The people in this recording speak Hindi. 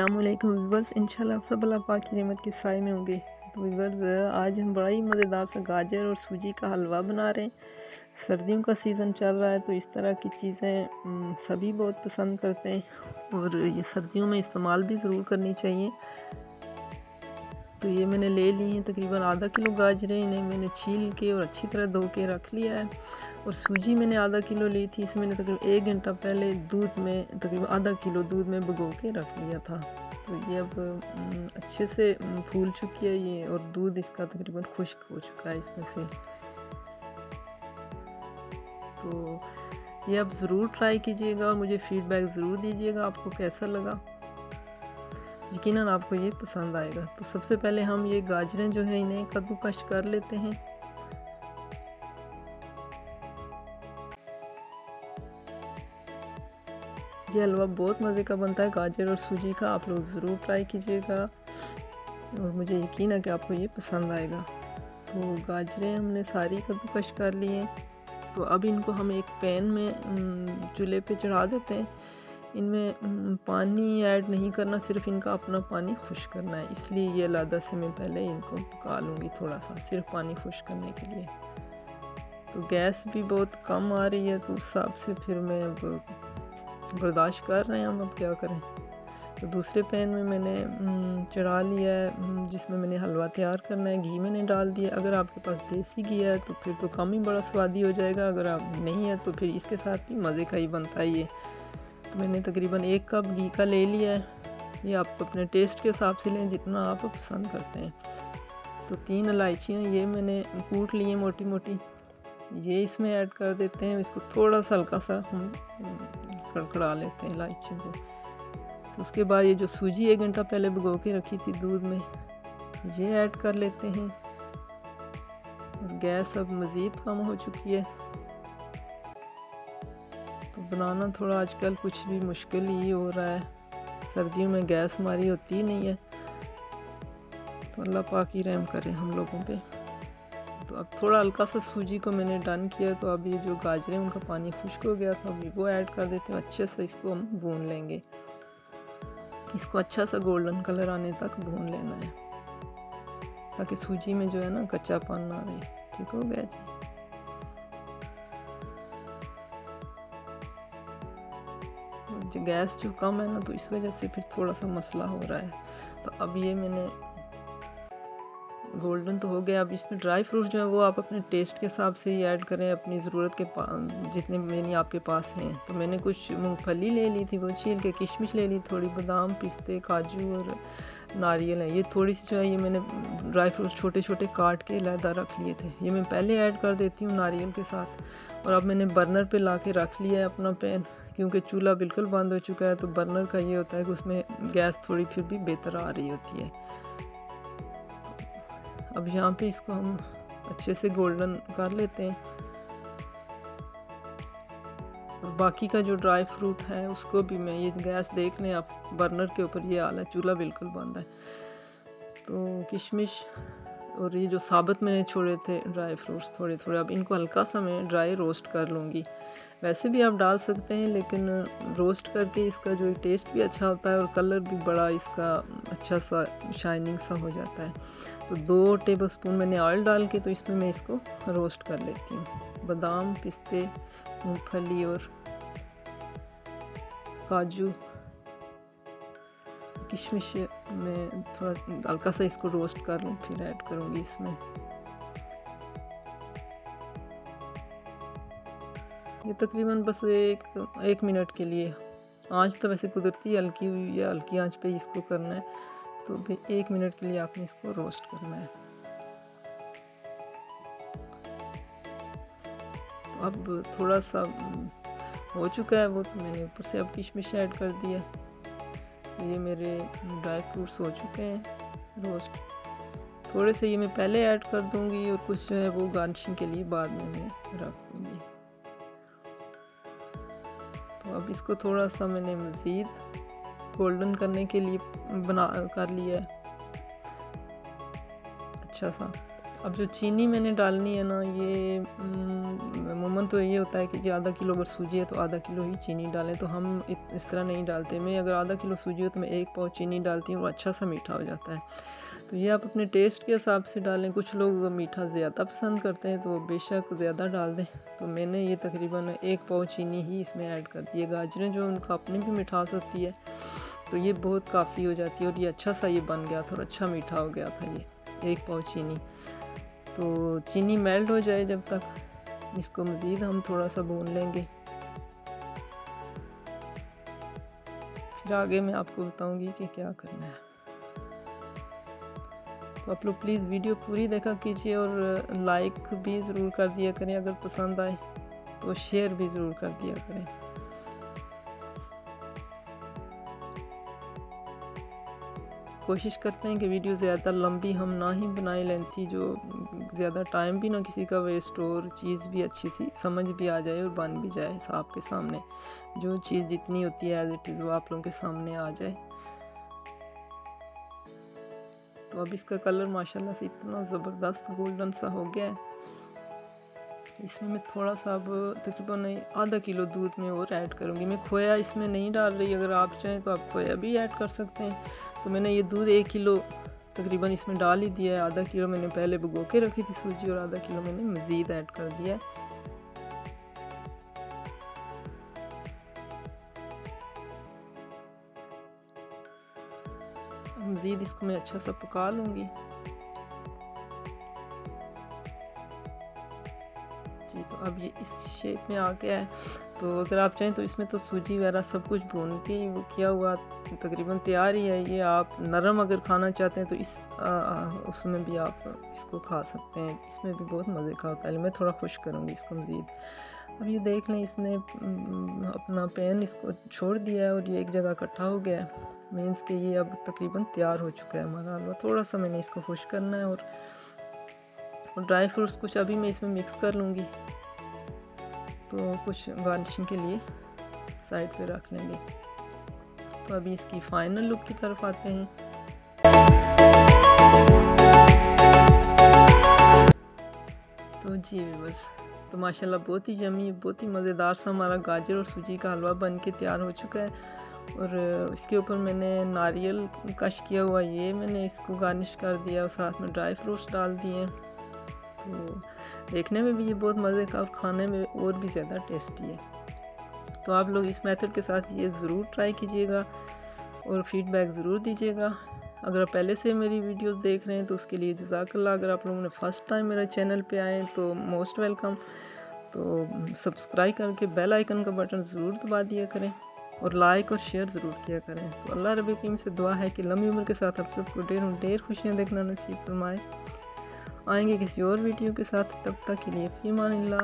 अस्सलामुअलैकुम व्यूवर्स, इंशाल्लाह आप सब अल्लाह पाक की रहमत के साए में होंगे। तो व्यूवर्स, आज हम बड़ा ही मज़ेदार सा गाजर और सूजी का हलवा बना रहे हैं। सर्दियों का सीज़न चल रहा है तो इस तरह की चीज़ें सभी बहुत पसंद करते हैं और ये सर्दियों में इस्तेमाल भी ज़रूर करनी चाहिए। तो ये मैंने ले ली हैं तकरीबन आधा किलो गाजरें, इन्हें मैंने छील के और अच्छी तरह धो के रख लिया है। और सूजी मैंने आधा किलो ली थी, इसे मैंने तकरीबन 1 घंटा पहले दूध में तकरीबन आधा किलो दूध में भिगो के रख लिया था। तो ये अब अच्छे से फूल चुकी है ये, और दूध इसका तकरीबन खुश्क हो चुका है इसमें से। तो ये आप ज़रूर ट्राई कीजिएगा और मुझे फ़ीडबैक ज़रूर दीजिएगा आपको कैसा लगा। यकीनन आपको ये पसंद आएगा। तो सबसे पहले हम ये गाजरें जो है इन्हें कद्दूकश कर लेते हैं। ये हलवा बहुत मज़े का बनता है गाजर और सूजी का, आप लोग ज़रूर ट्राई कीजिएगा और मुझे यकीन है कि आपको ये पसंद आएगा। तो गाजरें हमने सारी कद्दूकश कर ली हैं। तो अब इनको हम एक पैन में चूल्हे पे चढ़ा देते हैं। इनमें पानी ऐड नहीं करना, सिर्फ इनका अपना पानी खुश्क करना है, इसलिए ये अलग से मैं पहले इनको पका लूँगी थोड़ा सा, सिर्फ पानी खुश्क करने के लिए। तो गैस भी बहुत कम आ रही है तो उस हिसाब से फिर मैं अब बर्दाश्त कर रहे हैं हम, अब क्या करें। तो दूसरे पैन में मैंने चढ़ा लिया है जिसमें मैंने हलवा तैयार करना है। घी मैंने डाल दिया। अगर आपके पास देसी घी है तो फिर तो कम ही बड़ा स्वादी हो जाएगा, अगर आप नहीं है तो फिर इसके साथ भी मज़े का ही बनता है ये। तो मैंने तकरीबन 1 कप घी का ले लिया है। ये आप अपने टेस्ट के हिसाब से लें जितना आप पसंद करते हैं। तो 3 इलायचियाँ ये मैंने कूट ली हैं मोटी मोटी, ये इसमें ऐड कर देते हैं। इसको थोड़ा सा हल्का सा हम कड़कड़ा लेते हैं इलायचियों को। तो उसके बाद ये जो सूजी 1 घंटा पहले भिगो के रखी थी दूध में, ये ऐड कर लेते हैं। गैस अब मज़ीद कम हो चुकी है। तो बनाना थोड़ा आजकल कुछ भी मुश्किल ही हो रहा है, सर्दियों में गैस हमारी होती ही नहीं है। तो अल्लाह पाक ही रहम करे हम लोगों पे। तो अब थोड़ा हल्का सा सूजी को मैंने डन किया। तो अब ये जो गाजरें उनका पानी खुश्क हो गया था, अभी वो ऐड कर देते हैं। अच्छे से इसको हम भून लेंगे, इसको अच्छा सा गोल्डन कलर आने तक भून लेना है ताकि सूजी में जो है ना कच्चापन ना रहे। ठीक हो गया जी। गैस जो कम है ना तो इस वजह से फिर थोड़ा सा मसला हो रहा है। तो अब ये मैंने गोल्डन तो हो गया। अब इसमें ड्राई फ्रूट जो है वो आप अपने टेस्ट के हिसाब से ही ऐड करें, अपनी ज़रूरत के जितने मैंने आपके पास हैं। तो मैंने कुछ मूंगफली ले ली थी, वो छील के, किशमिश ले ली थोड़ी, बादाम, पिस्ते, काजू और नारियल है। ये थोड़ी सी जो है ये मैंने ड्राई फ्रूट छोटे छोटे काट के अलहदा रख लिए थे, ये मैं पहले ऐड कर देती हूँ नारियल के साथ। और अब मैंने बर्नर पे ला के रख लिया है अपना पैन, क्योंकि चूल्हा बिल्कुल बंद हो चुका है। तो बर्नर का ये होता है कि उसमें गैस थोड़ी फिर भी बेहतर आ रही होती है। अब यहाँ पे इसको हम अच्छे से गोल्डन कर लेते हैं। और बाकी का जो ड्राई फ्रूट है उसको भी मैं, ये गैस देख लें आप, बर्नर के ऊपर ये हाल है, चूल्हा बिल्कुल बंद है। तो किशमिश और ये जो साबुत मैंने छोड़े थे ड्राई फ्रूट्स थोड़े थोड़े, अब इनको हल्का सा मैं ड्राई रोस्ट कर लूँगी। वैसे भी आप डाल सकते हैं, लेकिन रोस्ट करके इसका जो टेस्ट भी अच्छा होता है और कलर भी बड़ा इसका अच्छा सा शाइनिंग सा हो जाता है। तो 2 टेबलस्पून मैंने ऑयल डाल के तो इसमें मैं इसको रोस्ट कर लेती हूँ। बादाम, पिस्ते, मूंगफली और काजू, किशमिश में थोड़ा हल्का सा इसको रोस्ट कर लूँ, फिर ऐड करूँगी इसमें। ये तकरीबन बस एक मिनट के लिए, आंच तो वैसे कुदरती हल्की हुई है, हल्की आंच पे इसको करना है। तो 1 मिनट के लिए आपने इसको रोस्ट करना है। तो अब थोड़ा सा हो चुका है वो, तो मैंने ऊपर से अब किशमिश ऐड कर दिया। तो ये मेरे ड्राई फ्रूट्स हो चुके हैं रोस्ट। थोड़े से ये मैं पहले ऐड कर दूंगी और कुछ जो है वो गार्निशिंग के लिए बाद में मैं रख दूंगी। तो अब इसको थोड़ा सा मैंने मज़ीद गोल्डन करने के लिए बना कर लिया है अच्छा सा। अब जो चीनी मैंने डालनी है ना, ये अमूमन तो ये होता है कि जी आधा किलो अगर सूजी है तो आधा किलो ही चीनी डालें, तो हम इस तरह नहीं डालते। मैं अगर आधा किलो सूजी हो तो मैं 1 पाव चीनी डालती हूँ और अच्छा सा मीठा हो जाता है। तो ये आप अपने टेस्ट के हिसाब से डालें। कुछ लोग मीठा ज़्यादा पसंद करते हैं तो बेशक ज़्यादा डाल दें। तो मैंने ये तकरीबन 1 पाव चीनी ही इसमें ऐड कर दी है। गाजरें जो उनका अपनी भी मिठास होती है, तो ये बहुत काफ़ी हो जाती है। और ये अच्छा सा ये बन गया था और अच्छा मीठा हो गया था ये 1 पाव चीनी। तो चीनी मेल्ट हो जाए जब तक, इसको मज़ीद हम थोड़ा सा भून लेंगे। फिर आगे मैं आपको बताऊंगी कि क्या करना है। तो आप लोग प्लीज़ वीडियो पूरी देखा कीजिए और लाइक भी ज़रूर कर दिया करें। अगर पसंद आए तो शेयर भी ज़रूर कर दिया करें। कोशिश करते हैं कि वीडियो ज़्यादा लंबी हम ना ही बनाए, लेंथी, जो ज़्यादा टाइम भी ना किसी का वेस्ट हो और चीज़ भी अच्छी सी समझ भी आ जाए और बन भी जाए आपके सामने। जो चीज़ जितनी होती है एज इट इज़ वो आप लोगों के सामने आ जाए। तो अब इसका कलर माशाल्लाह से इतना ज़बरदस्त गोल्डन सा हो गया है। इसमें मैं थोड़ा सा अब तकरीबन आधा किलो दूध में और ऐड करूँगी। मैं खोया इसमें नहीं डाल रही, अगर आप चाहें तो आप खोया भी ऐड कर सकते हैं। तो मैंने ये दूध 1 किलो तकरीबन इसमें डाल ही दिया है। आधा किलो मैंने पहले भिगो के रखी थी सूजी और आधा किलो मैंने मज़ीद ऐड कर दिया है। मज़ीद इसको मैं अच्छा सा पका लूँगी। जी, तो अब ये इस शेप में आ गया है। तो अगर आप चाहें तो इसमें तो सूजी वगैरह सब कुछ भून के वो किया हुआ तकरीबन तैयार ही है। ये आप नरम अगर खाना चाहते हैं तो उसमें भी आप इसको खा सकते हैं। इसमें भी बहुत मज़े का होता है। मैं थोड़ा खुश करूँगी इसको मज़ीद। अब ये देख लें, इसने अपना पैन इसको छोड़ दिया है और ये एक जगह इकट्ठा हो गया है। मीन्स कि ये अब तकरीबन तैयार हो चुका है हमारा हलवा। थोड़ा सा मैंने इसको खुश करना है और ड्राई फ्रूट्स कुछ अभी मैं इसमें मिक्स कर लूँगी। तो कुछ गार्निशिंग के लिए साइड पे रख लेंगे। तो अभी इसकी फाइनल लुक की तरफ आते हैं। तो जी व्यूअर्स, तो माशाल्लाह बहुत ही यम्मी, बहुत ही मज़ेदार सा हमारा गाजर और सूजी का हलवा बन के तैयार हो चुका है। और इसके ऊपर मैंने नारियल कश किया हुआ ये मैंने इसको गार्निश कर दिया और साथ में ड्राई फ्रूट्स डाल दिए। तो देखने में भी ये बहुत मज़े का और खाने में और भी ज़्यादा टेस्टी है। तो आप लोग इस मेथड के साथ ये ज़रूर ट्राई कीजिएगा और फीडबैक ज़रूर दीजिएगा। अगर आप पहले से मेरी वीडियोस देख रहे हैं तो उसके लिए जज़ाकल्लाह। अगर आप लोगों ने फ़र्स्ट टाइम मेरे चैनल पे आए तो मोस्ट वेलकम। तो सब्सक्राइब करके बेल आइकन का बटन ज़रूर दबा दिया करें और लाइक और शेयर ज़रूर किया करें। तो अल्लाह रब्बुल करीम से दुआ है कि लंबी उम्र के साथ आप सबको ढेर खुशियाँ देखना नसीब फरमाए। आएंगे किसी और वीडियो के साथ, तब तक के लिए फ़ी अमानिल्लाह।